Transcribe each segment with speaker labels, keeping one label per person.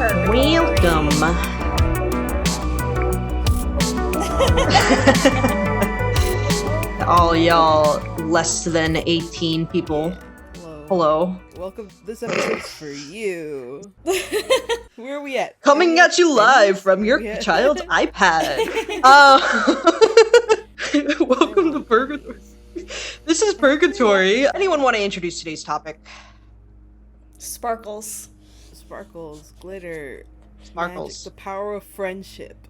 Speaker 1: Welcome. All y'all less than 18 people. Hello.
Speaker 2: Welcome. This episode's for you. Where are we at?
Speaker 1: Coming at you live from your child's iPad. Welcome to Purgatory. This is Purgatory. Anyone want to introduce today's topic?
Speaker 3: Sparkles.
Speaker 2: Sparkles, glitter,
Speaker 1: Sparkles.
Speaker 2: magic, the power of friendship.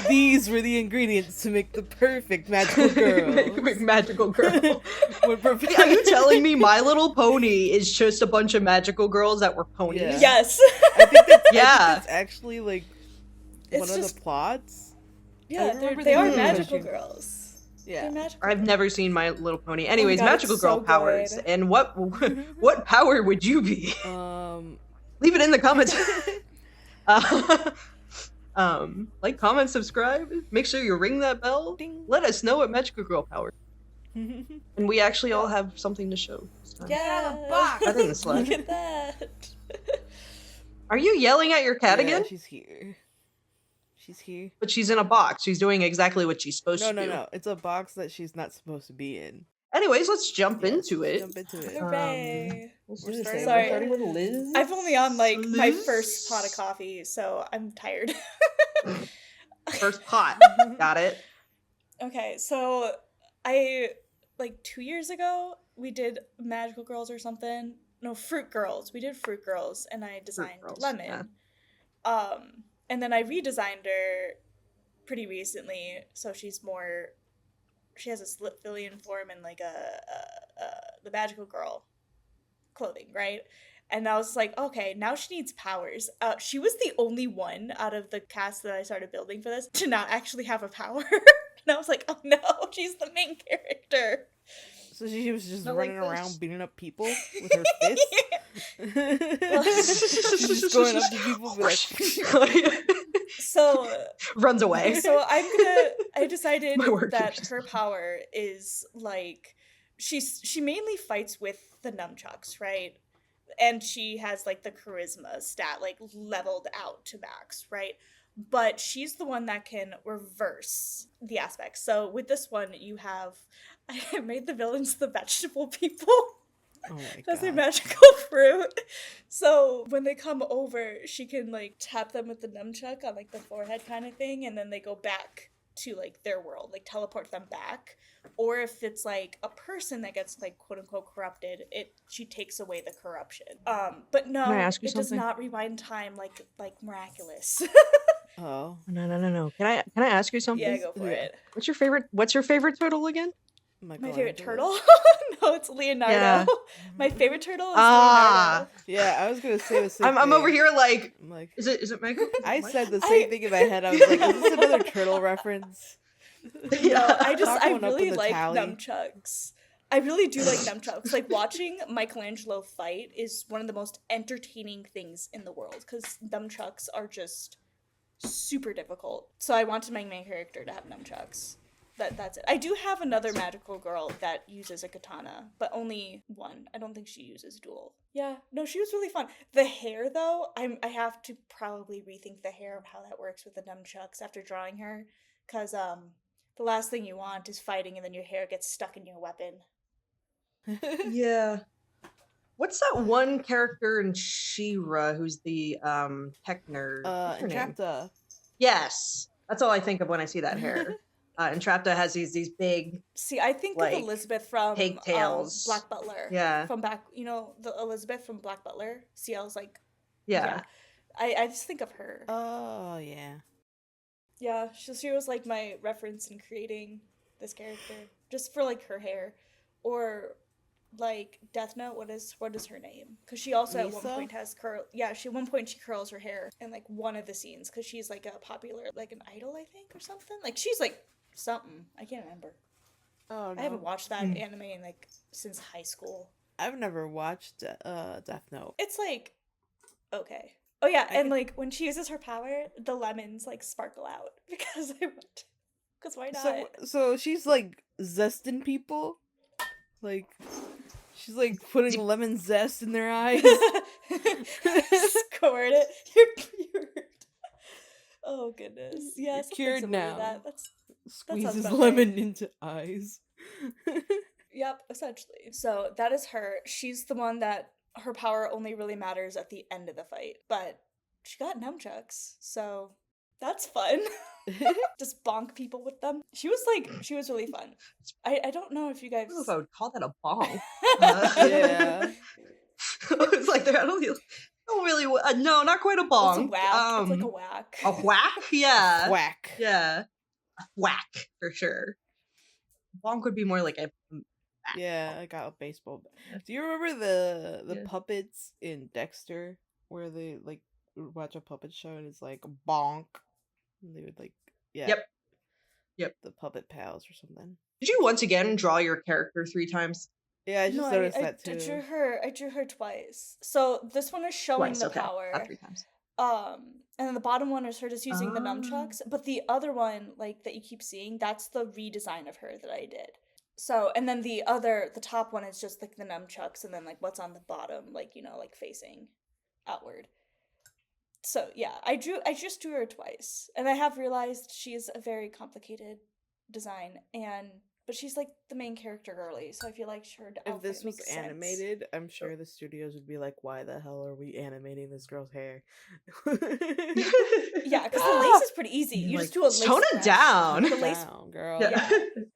Speaker 2: These were the ingredients to make the perfect magical girl.
Speaker 1: Magical girl. Are you telling me My Little Pony is just a bunch of magical girls that were ponies?
Speaker 2: Yeah.
Speaker 3: Yes.
Speaker 2: I think that's
Speaker 1: Yeah.
Speaker 2: actually like
Speaker 3: It's
Speaker 2: one of
Speaker 3: just-
Speaker 2: the plots.
Speaker 3: Yeah,
Speaker 2: remember
Speaker 3: they
Speaker 2: the
Speaker 3: are
Speaker 2: movie.
Speaker 3: magical girls.
Speaker 2: Yeah.
Speaker 3: They're magical.
Speaker 1: I've never seen My Little Pony. Anyways,
Speaker 3: God, it's
Speaker 1: magical girl
Speaker 3: so
Speaker 1: powers.
Speaker 3: good.
Speaker 1: And what power would you be? Leave it in the comments. Like, comment, subscribe. Make sure you ring that bell.
Speaker 2: Ding.
Speaker 1: Let us know what magical girl power. And we actually all have something to show this time.
Speaker 3: Yeah.
Speaker 1: Other than the slide.
Speaker 3: Look at that.
Speaker 1: Are you yelling at your cat
Speaker 2: Yeah,
Speaker 1: again?
Speaker 2: she's here. She's here.
Speaker 1: But she's in a box. She's doing exactly what she's supposed to do.
Speaker 2: No. It's a box that she's not supposed to be in.
Speaker 1: Anyways, let's jump
Speaker 2: Yes,
Speaker 1: into it.
Speaker 2: Jump into it.
Speaker 3: Hooray.
Speaker 1: We're
Speaker 3: Sorry.
Speaker 1: with Liz.
Speaker 3: I'm only on like my
Speaker 1: Liz?
Speaker 3: first pot of coffee, so I'm tired.
Speaker 1: First pot. Got it.
Speaker 3: Okay, so I like 2 years ago we did Magical Girls or something. No, Fruit Girls. We did Fruit Girls, and I designed
Speaker 1: Girls,
Speaker 3: Lemon. And then I redesigned her pretty recently, so she has a Slitvilian form and like the Magical Girl clothing, right? And I was like, okay, now she needs powers. She was the only one out of the cast that I started building for this to not actually have a power. And I was like, oh no, she's the main character.
Speaker 2: So she was just
Speaker 1: Not
Speaker 2: running
Speaker 1: like
Speaker 2: around
Speaker 1: this.
Speaker 2: beating up people with her fists. She's just going up to people and be like,
Speaker 3: So
Speaker 1: Runs away.
Speaker 3: So I decided
Speaker 1: My word,
Speaker 3: that
Speaker 1: Jesus.
Speaker 3: her power is like she mainly fights with the nunchucks, right? And she has like the charisma stat like leveled out to max, right? But she's the one that can reverse the aspects. So with this one, I made the villains the vegetable people.
Speaker 2: oh my
Speaker 3: Because they're
Speaker 2: god.
Speaker 3: magical fruit. So when they come over, she can like tap them with the nunchuck on like the forehead kind of thing, and then they go back to like their world, like teleport them back. Or if it's like a person that gets like quote unquote corrupted, she takes away the corruption. But no,
Speaker 1: Can I ask you
Speaker 3: it does
Speaker 1: something?
Speaker 3: not rewind time like miraculous.
Speaker 2: Oh.
Speaker 1: No. Can I ask you something?
Speaker 3: Yeah, go for
Speaker 2: Yeah.
Speaker 3: it.
Speaker 1: What's your favorite turtle again?
Speaker 3: My favorite turtle?
Speaker 2: Michelangelo.
Speaker 3: No, it's Leonardo.
Speaker 1: Yeah.
Speaker 3: My favorite turtle is
Speaker 1: Ah.
Speaker 3: Leonardo.
Speaker 2: Yeah, I was gonna say the same
Speaker 1: I'm
Speaker 2: thing.
Speaker 1: over here like,
Speaker 2: I'm like,
Speaker 1: is it Michael?
Speaker 2: I
Speaker 1: What?
Speaker 2: said the same thing in my head. I was like, is this another turtle reference?
Speaker 3: No, I
Speaker 2: Talk
Speaker 3: I
Speaker 2: one up
Speaker 3: really
Speaker 2: in the
Speaker 3: like
Speaker 2: tally.
Speaker 3: nunchucks. I really do like nunchucks. Like watching Michelangelo fight is one of the most entertaining things in the world because nunchucks are just super difficult. So I wanted my main character to have nunchucks. That's it. I do have another magical girl that uses a katana, but only one. I don't think she uses dual. Yeah, no, she was really fun. The hair though, I have to probably rethink the hair of how that works with the nunchucks after drawing her, because the last thing you want is fighting and then your hair gets stuck in your weapon.
Speaker 1: Yeah. What's that one character in She-Ra who's the tech nerd? What's her name?
Speaker 2: Entrapta.
Speaker 1: Yes. That's all I think of when I see that hair. Entrapta has these big,
Speaker 3: See, I think
Speaker 1: like,
Speaker 3: of Elizabeth from
Speaker 1: pigtails.
Speaker 3: Black Butler.
Speaker 1: Yeah.
Speaker 3: From back, the Elizabeth from Black Butler. CL's like,
Speaker 1: yeah.
Speaker 3: I just think of her.
Speaker 2: Oh yeah.
Speaker 3: Yeah, she was like my reference in creating this character, just for like her hair, or like Death Note. What is her name? Because she also at
Speaker 2: Lisa?
Speaker 3: one point has curl. Yeah, at one point she curls her hair in like one of the scenes because she's like a popular, like an idol, I think, or something. Like she's like something. I can't remember.
Speaker 2: Oh no.
Speaker 3: I haven't watched that anime in like since high school.
Speaker 2: I've never watched Death Note.
Speaker 3: It's like okay. Oh yeah,
Speaker 2: I
Speaker 3: and
Speaker 2: could-
Speaker 3: like when she uses her power, the lemons like sparkle out because I want. Because why not?
Speaker 2: So she's like zesting people, like She's like putting lemon zest in their eyes.
Speaker 3: Squirt it. You're cured. Oh goodness. Yeah,
Speaker 2: You're
Speaker 3: something
Speaker 2: cured
Speaker 3: similar to
Speaker 2: now.
Speaker 3: that. That sounds
Speaker 2: Squeezes
Speaker 3: about
Speaker 2: lemon
Speaker 3: right.
Speaker 2: into eyes.
Speaker 3: Yep, essentially. So that is her. She's the one that her power only really matters at the end of the fight. But she got nunchucks, so that's fun. Just bonk people with them. She was really fun. I don't know if you guys.
Speaker 1: I don't know if I would call that a bong.
Speaker 2: Yeah.
Speaker 1: It's like I don't really. No, not quite a bong.
Speaker 3: It's a whack. It's like a whack.
Speaker 1: A whack? Yeah.
Speaker 2: Whack.
Speaker 1: Yeah. A whack for sure. Bonk would be more like a.
Speaker 2: Yeah, I got a baseball. Do you remember the puppets in Dexter where they like would watch a puppet show and it's like bonk, and they would like Yep. The puppet pals or something.
Speaker 1: Did you once again draw your character 3 times?
Speaker 2: Yeah, I just noticed that too.
Speaker 3: I drew her twice. So this one is showing the power.
Speaker 1: Not 3 times.
Speaker 3: And then the bottom one is her just using the nunchucks. But the other one, like that you keep seeing, that's the redesign of her that I did. So, and then the top one is just like the nunchucks, and then like what's on the bottom, like, you know, like facing outward. So yeah, I just drew her twice, and I have realized she is a very complicated design, but she's like the main character girly, so I feel like her outfit
Speaker 2: if this was
Speaker 3: makes
Speaker 2: animated,
Speaker 3: sense.
Speaker 2: I'm sure the studios would be like, "Why the hell are we animating this girl's hair?"
Speaker 3: Yeah, because the lace is pretty easy. You just do a lace
Speaker 1: tone it
Speaker 3: brush.
Speaker 1: down.
Speaker 3: The lace,
Speaker 2: down, girl.
Speaker 3: Yeah.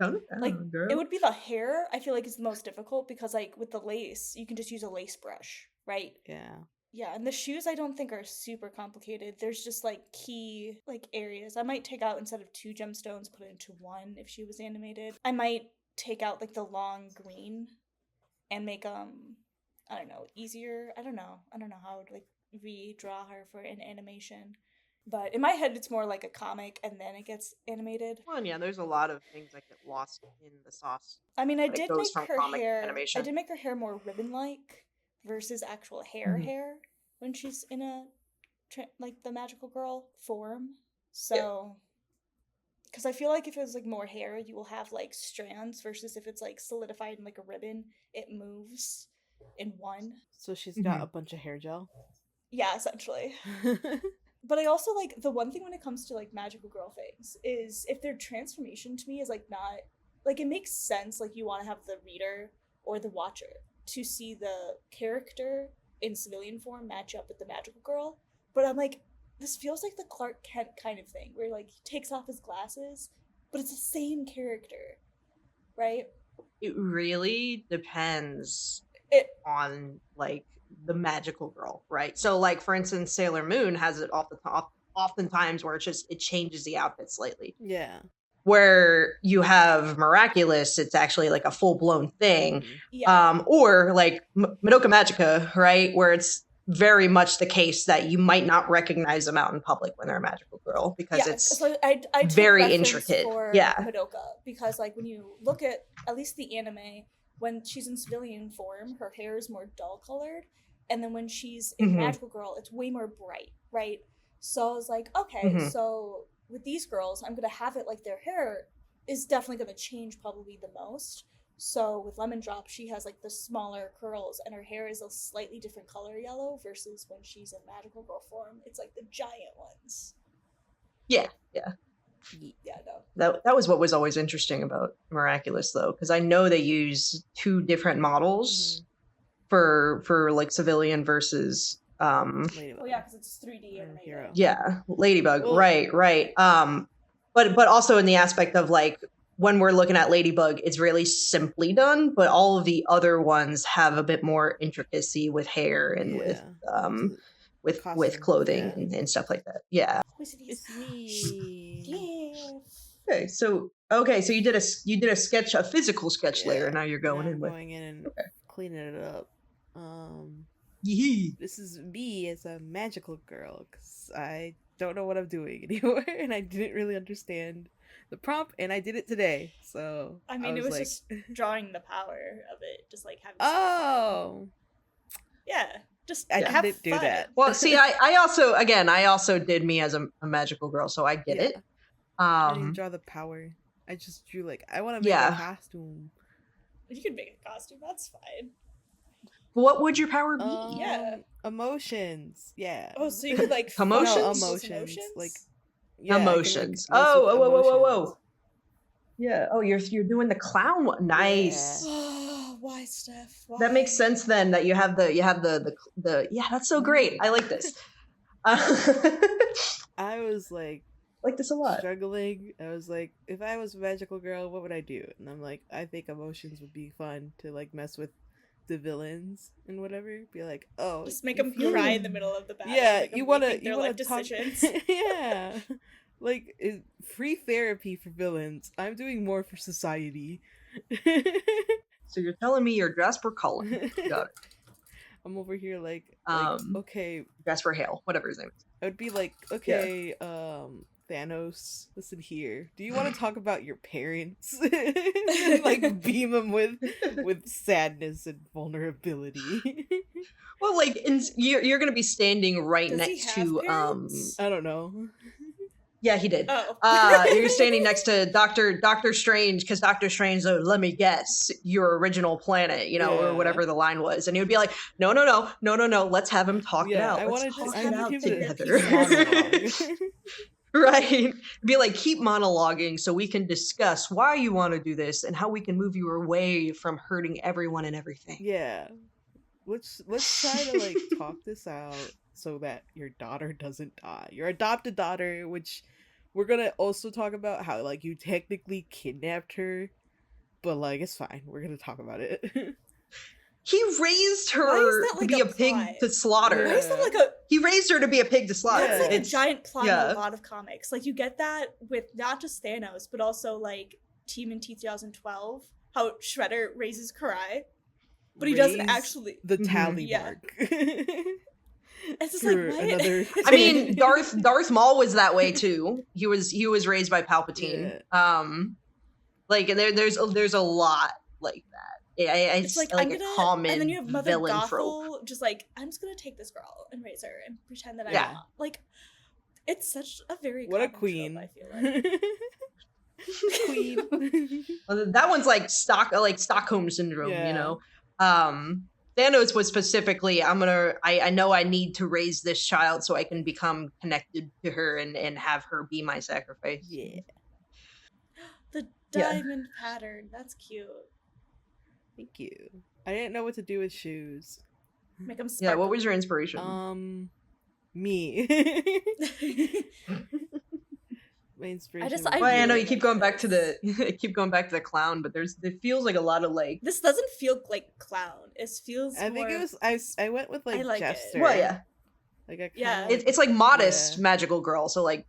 Speaker 1: Tone it down,
Speaker 3: like
Speaker 1: girl.
Speaker 3: it would be the hair. I feel like is the most difficult because like with the lace, you can just use a lace brush, right?
Speaker 2: Yeah.
Speaker 3: Yeah, and the shoes I don't think are super complicated. There's just like key like areas. I might take out instead of 2 gemstones, put it into 1 if she was animated. I might take out like the long green and make I don't know, easier. I don't know how I would like redraw her for an animation. But in my head it's more like a comic and then it gets animated.
Speaker 1: Well, yeah, there's a lot of things that get lost in the sauce.
Speaker 3: I mean, I
Speaker 1: when it
Speaker 3: did
Speaker 1: goes
Speaker 3: make
Speaker 1: from
Speaker 3: her
Speaker 1: comic to
Speaker 3: hair
Speaker 1: animation.
Speaker 3: I did make her hair more ribbon-like versus actual hair when she's in a like the magical girl form. So because I feel like if it was like more hair, you will have like strands versus if it's like solidified in like a ribbon, it moves in one.
Speaker 2: So she's got a bunch of hair gel.
Speaker 3: Yeah, essentially. But I also like the one thing when it comes to like magical girl things is if their transformation to me is like not like it makes sense, like you want to have the reader or the watcher to see the character in civilian form match up with the magical girl. But I'm like, this feels like the Clark Kent kind of thing where like he takes off his glasses, but it's the same character, right?
Speaker 1: It really depends on like the magical girl, right? So like for instance, Sailor Moon has it off the top oftentimes where it changes the outfit slightly.
Speaker 2: Yeah.
Speaker 1: Where you have Miraculous, it's actually like a full-blown thing.
Speaker 3: Yeah.
Speaker 1: Or like Madoka Magica, right? Where it's very much the case that you might not recognize them out in public when they're a magical girl because it's
Speaker 3: so I
Speaker 1: very intricate.
Speaker 3: For Madoka because like when you look at least the anime, when she's in civilian form, her hair is more dull colored, and then when she's in magical girl, it's way more bright, right? So I was like, okay, so with these girls, I'm gonna have it like their hair is definitely gonna change probably the most. So with Lemon Drop, she has like the smaller curls and her hair is a slightly different color yellow versus when she's in magical girl form, it's like the giant ones.
Speaker 1: Yeah.
Speaker 3: No.
Speaker 1: That was what was always interesting about Miraculous though, because I know they use 2 different models for like civilian versus
Speaker 2: Ladybug.
Speaker 3: Oh yeah, because it's 3D animated.
Speaker 2: Hero.
Speaker 1: Yeah, Ladybug.
Speaker 2: Well,
Speaker 1: right. But also in the aspect of like when we're looking at Ladybug, it's really simply done, but all of the other ones have a bit more intricacy with hair and with clothing and stuff like that. Yeah.
Speaker 2: It's me.
Speaker 3: Yeah.
Speaker 1: Okay, so you did a sketch, a physical sketch layer, and now you're going in with
Speaker 2: going in and cleaning it up.
Speaker 1: Yee.
Speaker 2: This is me as a magical girl because I don't know what I'm doing anymore, and I didn't really understand the prompt, and I did it today. So
Speaker 3: I mean, it was
Speaker 2: like...
Speaker 3: just drawing the power of it, just like having.
Speaker 2: Oh.
Speaker 3: Yeah, just
Speaker 2: I
Speaker 3: have
Speaker 2: didn't do
Speaker 3: fun.
Speaker 2: that.
Speaker 1: Well, see, I also did me as a magical girl, so I get it.
Speaker 2: I didn't draw the power. I just drew like I want to make a costume.
Speaker 3: You can make a costume. That's fine.
Speaker 1: What would your power be?
Speaker 3: Yeah.
Speaker 2: Emotions. Yeah.
Speaker 3: Oh, so you could like
Speaker 1: Emotions?
Speaker 2: No,
Speaker 3: emotions?
Speaker 2: emotions. Like
Speaker 1: Emotions.
Speaker 2: I can, like, mess with emotions.
Speaker 1: Yeah. Oh, you're doing the clown one. Nice.
Speaker 3: Oh, why, Steph? Why?
Speaker 1: That makes sense then. That you have the yeah. That's so great. I like this.
Speaker 2: I was like
Speaker 1: this a lot.
Speaker 2: struggling. I was like, if I was a magical girl, what would I do? And I'm like, I think emotions would be fun to like mess with the villains and whatever. Be like, oh,
Speaker 3: just make them cry in the middle of the battle.
Speaker 2: Yeah,
Speaker 3: you want to
Speaker 2: talk.
Speaker 3: decisions.
Speaker 2: Yeah, like free therapy for villains. I'm doing more for society.
Speaker 1: So you're telling me you're Jasper Cullen? Got it.
Speaker 2: I'm over here like okay,
Speaker 1: Jasper Hale, whatever his name is.
Speaker 2: I would be like, okay, Thanos, listen here. Do you want to talk about your parents? Like beam them with sadness and vulnerability.
Speaker 1: Well, like you're gonna be standing right next to
Speaker 3: parents?
Speaker 2: I don't know.
Speaker 1: Yeah, he did.
Speaker 3: Oh.
Speaker 1: You're standing next to Doctor Strange, because Doctor Strange, let me guess, your original planet, or whatever the line was, and he would be like, no, let's have him talk it out. Let's talk it out together. Right. Be like, keep monologuing so we can discuss why you want to do this and how we can move you away from hurting everyone and everything.
Speaker 2: Yeah. Let's try to like talk this out so that your daughter doesn't die. Your adopted daughter, which we're gonna also talk about how like you technically kidnapped her, but like it's fine. We're gonna talk about it.
Speaker 1: He raised her to be a pig to slaughter.
Speaker 3: Why is that like
Speaker 1: He raised her to be a pig to slaughter.
Speaker 3: That's like a giant plot in a lot of comics. Like you get that with not just Thanos, but also like TMNT 2012, how Shredder raises Karai, but he doesn't actually
Speaker 2: the tally mark.
Speaker 3: It's just like
Speaker 2: another...
Speaker 1: I mean, Darth Maul was that way too. He was raised by Palpatine. Yeah. Like there's a lot like that. It's like a common
Speaker 3: and then you have Mother
Speaker 1: villain
Speaker 3: Gothel,
Speaker 1: trope.
Speaker 3: just like, I'm just gonna take this girl and raise her and pretend that I'm like, it's such a very
Speaker 2: what a queen.
Speaker 3: Trope, I feel like.
Speaker 2: Queen.
Speaker 1: Well, that one's like Stockholm syndrome, Thanos was specifically, I know I need to raise this child so I can become connected to her and have her be my sacrifice.
Speaker 2: Yeah.
Speaker 3: The diamond pattern, that's cute.
Speaker 2: Thank you. I didn't know what to do with shoes.
Speaker 3: Make them sparkle.
Speaker 1: Yeah, what was your inspiration?
Speaker 2: Me. My inspiration.
Speaker 1: I know you keep going back to the clown, but it feels like a lot of like.
Speaker 3: This doesn't feel like clown. It feels.
Speaker 2: I think it was. I went with like Jester.
Speaker 1: Well, yeah.
Speaker 2: Like
Speaker 1: it's like modest magical girl. So like.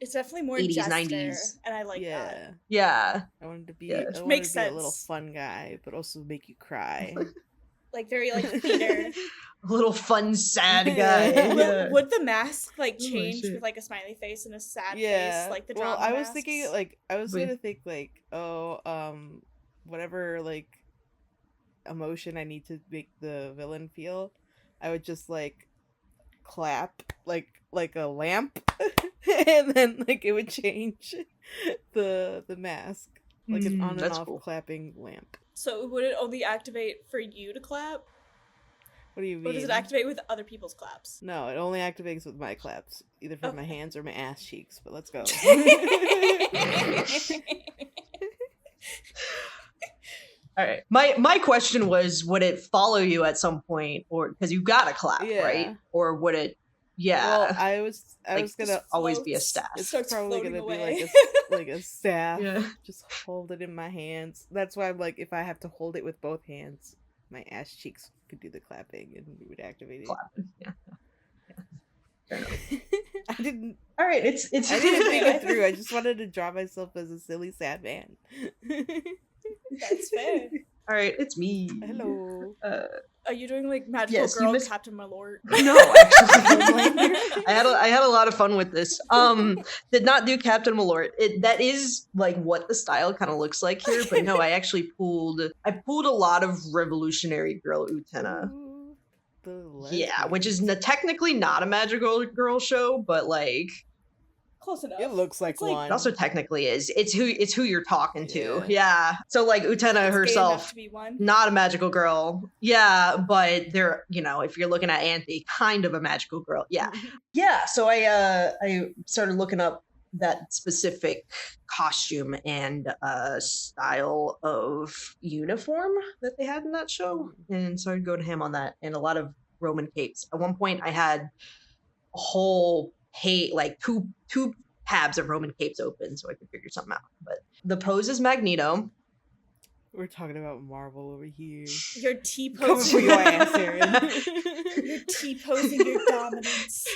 Speaker 3: It's definitely more 80s, Jester, 90s, and I like that.
Speaker 1: Yeah,
Speaker 2: I wanted to be. I wanted to be a little fun guy, but also make you cry.
Speaker 3: Like very like theater.
Speaker 1: A little fun sad guy.
Speaker 3: Would the mask like change with like a smiley face and a sad face, like the drama
Speaker 2: I was
Speaker 3: masks?
Speaker 2: thinking like gonna think like whatever like emotion I need to make the villain feel, I would just like clap like a lamp and then like it would change the mask like an on and off clapping lamp.
Speaker 3: So would it only activate for you to clap?
Speaker 2: What do you mean?
Speaker 3: Or does it activate with other people's claps?
Speaker 2: No, it only activates with my claps, either from my hands or my ass cheeks, but let's go.
Speaker 1: All right. My question was, would it follow you at some point, or because you gotta clap, right? Or would it? Yeah.
Speaker 2: Well, I was gonna
Speaker 1: always be a staff.
Speaker 2: It's probably gonna be like a staff. Just hold it in my hands. That's why I'm like, if I have to hold it with both hands, my ass cheeks could do the clapping and we would activate it.
Speaker 1: Clapping. Yeah. Fair enough.
Speaker 2: I didn't.
Speaker 1: All right. It's.
Speaker 2: I didn't think it through. I just wanted to draw myself as a silly sad man.
Speaker 3: That's fair.
Speaker 1: All right, it's me.
Speaker 2: Hello.
Speaker 3: Are you doing like magical girl Captain Malort?
Speaker 1: No, actually, I had a lot of fun with this. Did not do Captain Malort. That is like what the style kind of looks like here, but no, I actually pulled a lot of Revolutionary Girl Utena. Yeah, which is technically not a magical girl show, but like
Speaker 3: Close enough.
Speaker 2: It looks like one.
Speaker 1: It also technically is. It's who you're talking to. Yeah. So like Utena herself, not a magical girl. Yeah, but they're, if you're looking at Anthe, kind of a magical girl. Yeah. Yeah. So I started looking up that specific costume and style of uniform that they had in that show, and started going ham on that, and a lot of Roman capes. At one point I had a whole two tabs of Roman capes open so I could figure something out. But the pose is Magneto.
Speaker 2: We're talking about Marvel over here.
Speaker 3: You're T-posing.
Speaker 2: Coming for your ass, Aaron.
Speaker 3: You're T-posing your dominance.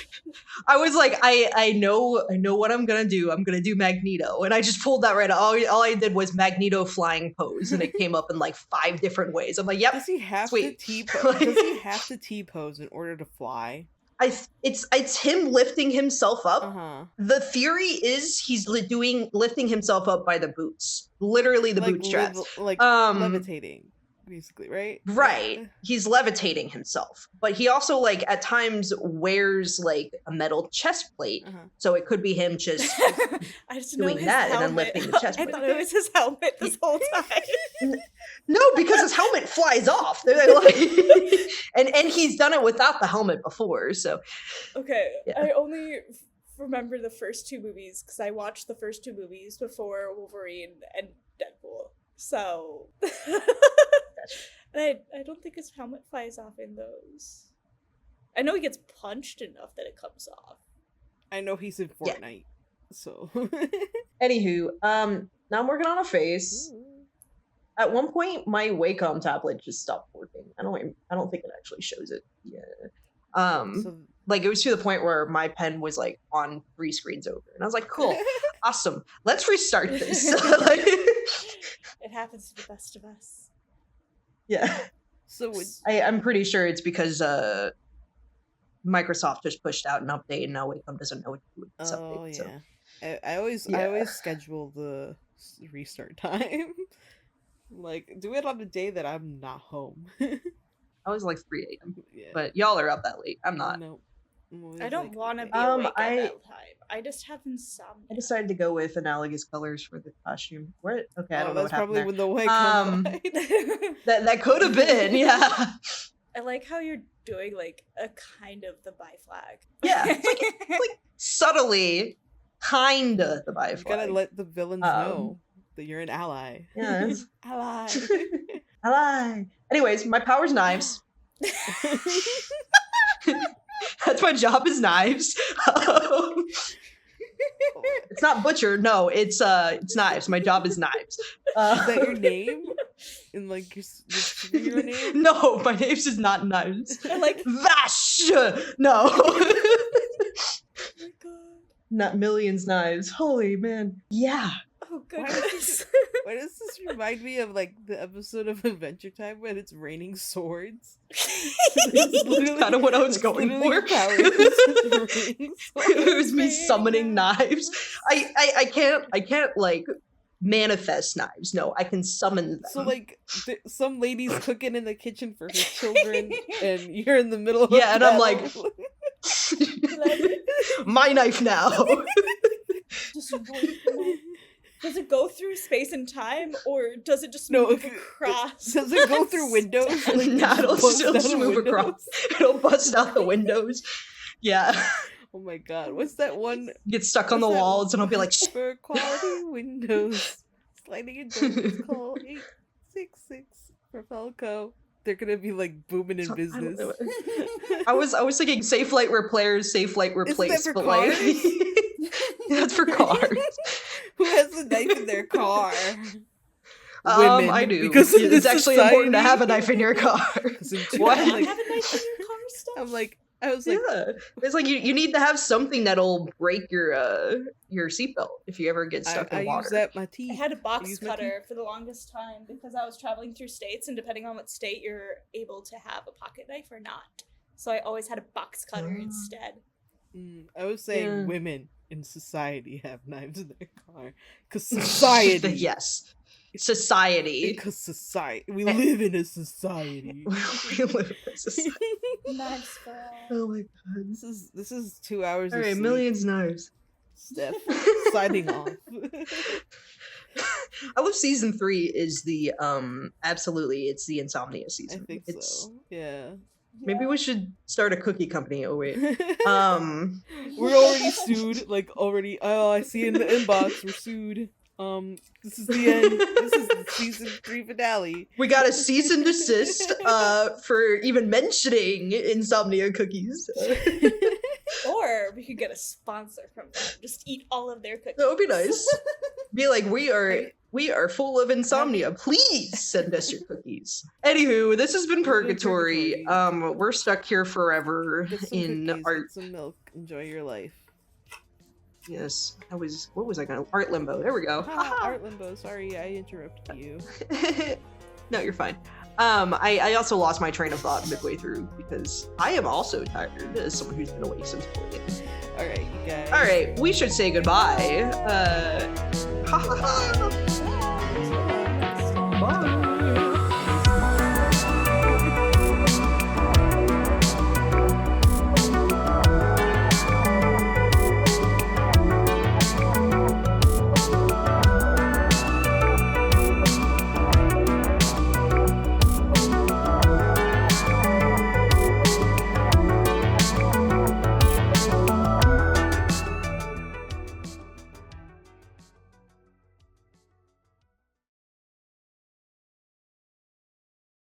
Speaker 1: I was like, I know what I'm gonna do. I'm gonna do Magneto, and I just pulled that right out. All I did was Magneto flying pose, and it came up in like 5 different ways. I'm like, yep.
Speaker 2: Does he have
Speaker 1: sweet.
Speaker 2: to T-pose? Does he have to T-pose in order to fly?
Speaker 1: It's him lifting himself up.
Speaker 2: Uh-huh.
Speaker 1: The theory is he's lifting himself up by the boots, literally the bootstraps,
Speaker 2: levitating, basically, right?
Speaker 1: Right. He's levitating himself, but he also like at times wears like a metal chest plate, so it could be him just doing that and then lifting the chest plate.
Speaker 3: I thought it was his helmet this whole time.
Speaker 1: No, because his helmet flies off. They're like, and he's done it without the helmet before. So,
Speaker 3: okay, yeah. I only remember the first 2 movies because I watched the first 2 movies before Wolverine and Deadpool. So, I don't think his helmet flies off in those. I know he gets punched enough that it comes off.
Speaker 2: I know he's in Fortnite, so.
Speaker 1: Anywho, now I'm working on a face. Ooh. At one point, my Wacom tablet just stopped working. I don't think it actually shows it. Yeah. Like it was to the point where my pen was like on 3 screens over, and I was like, "Cool, awesome. Let's restart this."
Speaker 3: It happens to the best of us.
Speaker 1: Yeah. So I'm pretty sure it's because Microsoft just pushed out an update, and now Wacom doesn't know what to do with this update.
Speaker 2: Yeah. So. I always schedule the restart time. Like, do it on a day that I'm not home.
Speaker 1: I was like 3 a.m. Yeah. But y'all are up that late. I'm not.
Speaker 3: No. I don't want to be awake at that time. I just have insomnia.
Speaker 1: I decided to go with analogous colors for the costume. Where? Okay, I don't know
Speaker 2: that's
Speaker 1: what happened
Speaker 2: probably
Speaker 1: there.
Speaker 2: when the Wacom died.
Speaker 1: that could have been, yeah.
Speaker 3: I like how you're doing like a kind of the bi flag.
Speaker 1: Yeah, it's like subtly, kinda the bi flag.
Speaker 2: You gotta let the villains know that you're an ally.
Speaker 1: Yeah.
Speaker 2: Ally.
Speaker 1: Ally. Anyways, my power's knives. That's my job is knives. It's not butcher. No, it's knives. My job is knives.
Speaker 2: Is that your name? In like your superhero name?
Speaker 1: No, my name's is not knives.
Speaker 3: I like
Speaker 1: Vash. No.
Speaker 3: Oh my god.
Speaker 1: Not millions knives. Holy man. Yeah.
Speaker 3: Oh goodness.
Speaker 2: Why does this remind me of like the episode of Adventure Time when it's raining swords?
Speaker 1: That's kind of what I was going for. It was me summoning knives. I can't like manifest knives. No, I can summon them.
Speaker 2: So like some lady's cooking in the kitchen for her children, and you're in the middle of
Speaker 1: and I'm like, my knife now.
Speaker 3: Does it go through space and time, or does it just move across?
Speaker 2: Does it go through windows?
Speaker 1: Like, nah, it'll still just move across. It'll bust out the windows. Yeah.
Speaker 2: Oh my god, what's that one?
Speaker 1: Get stuck on the walls, and I'll be like,
Speaker 2: for quality windows, sliding in doors, call 866 for Falco. They're gonna be like booming in business.
Speaker 1: I was thinking safe light repairs, safe light replace, but like that's for cars.
Speaker 2: Who has a knife in their car?
Speaker 1: Women, I do. Because it's actually important to have a knife in your car.
Speaker 3: What? Have a knife in your car stuff?
Speaker 2: I was like,
Speaker 1: it's like you need to have something that'll break your seatbelt if you ever get stuck in water.
Speaker 2: I use that my teeth.
Speaker 3: I had a box cutter for the longest time because I was traveling through states, and depending on what state you're able to have a pocket knife or not, so I always had a box cutter instead.
Speaker 2: I was saying women in society have knives in their car because society.
Speaker 1: Yes. Society.
Speaker 2: Because society. We live in a society.
Speaker 1: We live in a society.
Speaker 3: Knives for all.
Speaker 1: Oh my god.
Speaker 2: This is 2 hours.
Speaker 1: All right, millions knives.
Speaker 2: Steph, signing off.
Speaker 1: I love season 3 is the absolutely it's the insomnia season.
Speaker 2: I think so. Yeah.
Speaker 1: Maybe we should start a cookie company. Oh wait.
Speaker 2: We're already sued. Like already. Oh, I see in the inbox. We're sued. This is the end. This is the season 3 finale.
Speaker 1: We got a cease and desist for even mentioning insomnia cookies.
Speaker 3: Or we could get a sponsor from them. Just eat all of their cookies.
Speaker 1: That would be nice. Be like, we are full of insomnia. Please send us your cookies. Anywho, this has been Purgatory. We're stuck here forever in
Speaker 2: cookies,
Speaker 1: art.
Speaker 2: Get some milk. Enjoy your life.
Speaker 1: Yes, what was I gonna? Art limbo. There we go.
Speaker 2: Art limbo. Sorry, I interrupted you.
Speaker 1: No, you're fine. I also lost my train of thought midway through because I am also tired as someone who's been awake since morning.
Speaker 2: All right, you guys.
Speaker 1: All right, we should say goodbye. Bye.